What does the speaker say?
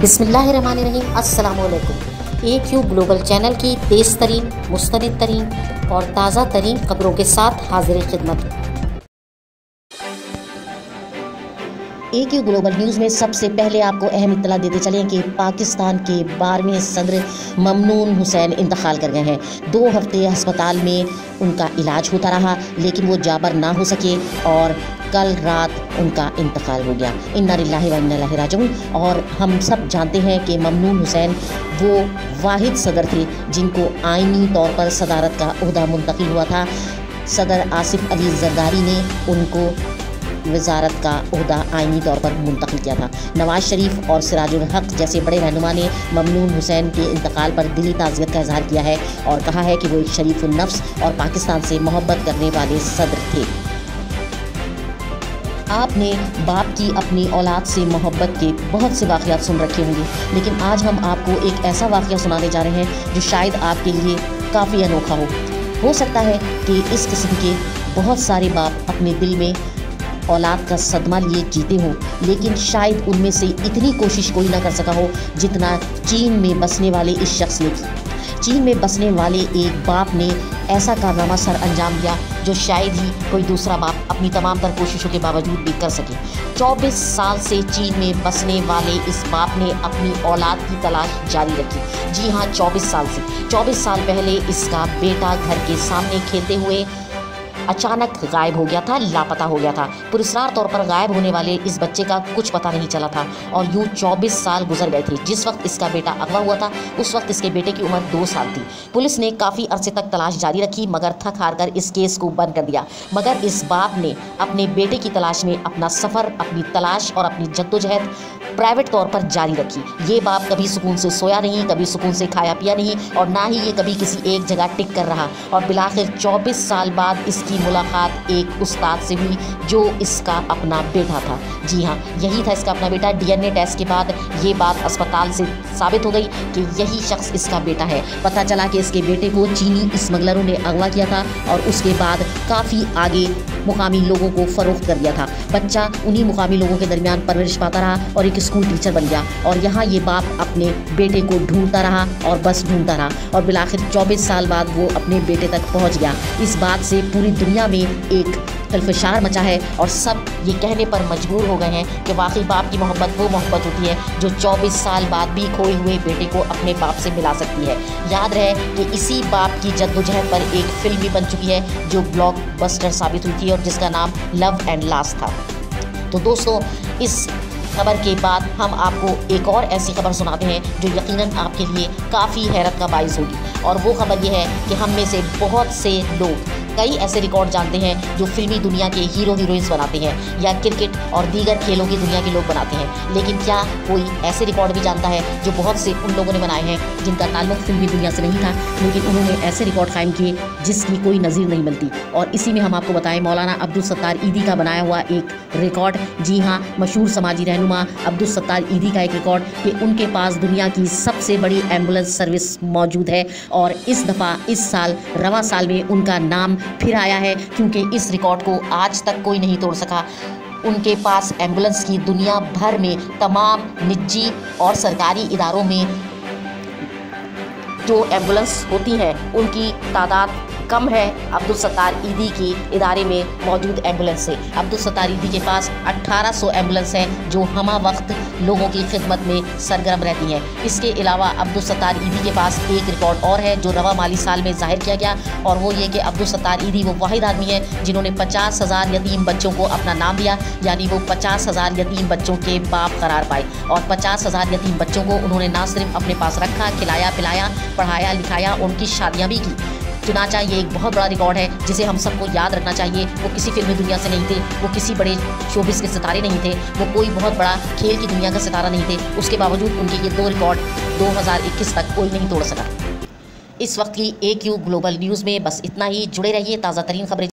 बिस्मिल्लाहिर्रहमानिर्रहीम। अस्सलामुअलैकुम। AQ global channel की तेज़ तरीन, मुस्तनिद तरीन और ताज़ा तरीन खबरों के साथ हाजिर खिदमत। AQ ग्लोबल न्यूज़ में सबसे पहले आपको अहम इत्तला देते चलें कि पाकिस्तान के 12वें सदर ममनून हुसैन इंतकाल कर गए हैं। 2 हफ्ते अस्पताल में उनका इलाज होता रहा, लेकिन वो जाबर ना हो सके और कल रात उनका इंतकाल हो गया। इन्ना लिल्लाहि व इन्ना इलैहि राजिऊन। और हम सब जानते हैं कि ममनून हुसैन वो वाहिद सदर थे जिनको आइनी तौर पर सदारत का ओहदा मुंतकिल हुआ था। सदर आसिफ अली जरदारी ने उनको वजारत का ओहदा आइनी तौर पर मुंतकिल किया था। नवाज शरीफ और सिराजुल हक जैसे बड़े रहनुमा ने ममनून हुसैन के इंतकाल पर दिली ताज़ियत का इजहार किया है और कहा है कि वो एक शरीफुल नफ्स और पाकिस्तान से मोहब्बत करने वाले सदर थे। आपने बाप की अपनी औलाद से मोहब्बत के बहुत से वाक़यात सुन रखे होंगे, लेकिन आज हम आपको एक ऐसा वाक़या सुनाने जा रहे हैं जो शायद आपके लिए काफ़ी अनोखा हो सकता है कि इस किस्म के बहुत सारे बाप अपने दिल में औलाद का सदमा लिए जीते हों, लेकिन शायद उनमें से इतनी कोशिश कोई ना कर सका हो जितना चीन में बसने वाले इस शख्स ने की। चीन में बसने वाले एक बाप ने ऐसा कारनामा सर अंजाम दिया जो शायद ही कोई दूसरा बाप अपनी तमाम तर कोशिशों के बावजूद भी कर सके। 24 साल से चीन में बसने वाले इस बाप ने अपनी औलाद की तलाश जारी रखी। जी हाँ, 24 साल से। 24 साल पहले इसका बेटा घर के सामने खेलते हुए अचानक गायब हो गया था, लापता हो गया था। पुरस्कार तौर पर गायब होने वाले इस बच्चे का कुछ पता नहीं चला था और यूँ 24 साल गुजर गए थे। जिस वक्त इसका बेटा अगवा हुआ था उस वक्त इसके बेटे की उम्र 2 साल थी। पुलिस ने काफ़ी अरसे तक तलाश जारी रखी मगर थक हार कर इस केस को बंद कर दिया। मगर इस बाप ने अपने बेटे की तलाश में अपना सफ़र, अपनी तलाश और अपनी जद्दोजहद प्राइवेट तौर पर जारी रखी। ये बाप कभी सुकून से सोया नहीं, कभी सुकून से खाया पिया नहीं और ना ही ये कभी किसी एक जगह टिक कर रहा। और बिलाखिर 24 साल बाद इसकी मुलाकात एक उस्ताद से हुई जो इसका अपना बेटा था। जी हाँ, यही था इसका अपना बेटा। DNA टेस्ट के बाद ये बात अस्पताल से साबित हो गई कि यही शख्स इसका बेटा है। पता चला कि इसके बेटे को चीनी स्मगलरों ने अगवा किया था और उसके बाद काफ़ी आगे मुकामी लोगों को फ़रोख्त कर दिया था। बच्चा उन्हीं मुकामी लोगों के दरमियान परवरिश पाता रहा और एक स्कूल टीचर बन गया। और यहाँ ये बाप अपने बेटे को ढूंढता रहा और बस ढूंढता रहा और बिलाखिर 24 साल बाद वो अपने बेटे तक पहुँच गया। इस बात से पूरी दुनिया में एक कल्फशार मचा है और सब ये कहने पर मजबूर हो गए हैं कि वाकई बाप की मोहब्बत वो मोहब्बत होती है जो 24 साल बाद भी खोए हुए बेटे को अपने बाप से मिला सकती है। याद रहे कि इसी बाप की जद्दोजहद पर एक फिल्म भी बन चुकी है जो ब्लॉकबस्टर साबित हुई थी और जिसका नाम लव एंड लास्ट था। तो दोस्तों, इस खबर के बाद हम आपको एक और ऐसी खबर सुनाते हैं जो यकीनन आपके लिए काफ़ी हैरत का बाइस होगी। और वो खबर ये है कि हम में से बहुत से लोग कई ऐसे रिकॉर्ड जानते हैं जो फिल्मी दुनिया के हीरो हीरोइंस बनाते हैं या क्रिकेट और दीगर खेलों की दुनिया के लोग बनाते हैं, लेकिन क्या कोई ऐसे रिकॉर्ड भी जानता है जो बहुत से उन लोगों ने बनाए हैं जिनका ताल्लुक फिल्मी दुनिया से नहीं था, लेकिन उन्होंने ऐसे रिकॉर्ड कायम किए जिसकी कोई नज़ीर नहीं मिलती। और इसी में हम आपको बताएं मौलाना अब्दुल सत्तार ईदी का बनाया हुआ एक रिकॉर्ड। जी हाँ, मशहूर समाजी रहनुमा अब्दुल सत्तार ईदी का एक रिकॉर्ड कि उनके पास दुनिया की सबसे बड़ी एम्बुलेंस सर्विस मौजूद है। और इस दफ़ा इस साल रवा साल में उनका नाम फिर आया है क्योंकि इस रिकॉर्ड को आज तक कोई नहीं तोड़ सका। उनके पास एम्बुलेंस की दुनिया भर में तमाम निजी और सरकारी इदारों में जो एम्बुलेंस होती हैं उनकी तादाद कम है अब्दुल सत्तार ईदी की इदारे में मौजूद एम्बुलेंस से। अब्दुल सत्तार ईदी के पास 1800 एम्बुलेंस हैं जो हमा वक्त लोगों की खिदमत में सरगर्म रहती हैं। इसके अलावा अब्दुल सत्तार ईदी के पास एक रिकॉर्ड और है जो रवा माली साल में जाहिर किया गया और वो ये कि अब्दुल सत्तार ईदी वो वाहिद आदमी है जिन्होंने 50,000 यतीम बच्चों को अपना नाम दिया, यानी वो 50,000 यतीम बच्चों के बाप करार पाए। और 50,000 यतीम बच्चों को उन्होंने ना सिर्फ अपने पास रखा, खिलाया पिलाया, पढ़ाया लिखाया, उनकी शादियाँ भी की। चुनाचा ये एक बहुत बड़ा रिकॉर्ड है जिसे हम सबको याद रखना चाहिए। वो किसी फिल्मी दुनिया से नहीं थे, वो किसी बड़े शोबिस के सितारे नहीं थे, वो कोई बहुत बड़ा खेल की दुनिया का सितारा नहीं थे। उसके बावजूद उनके ये 2 रिकॉर्ड 2021 तक कोई नहीं तोड़ सका। इस वक्त की AQ ग्लोबल न्यूज़ में बस इतना ही। जुड़े रहिए ताज़ा तरीन खबरें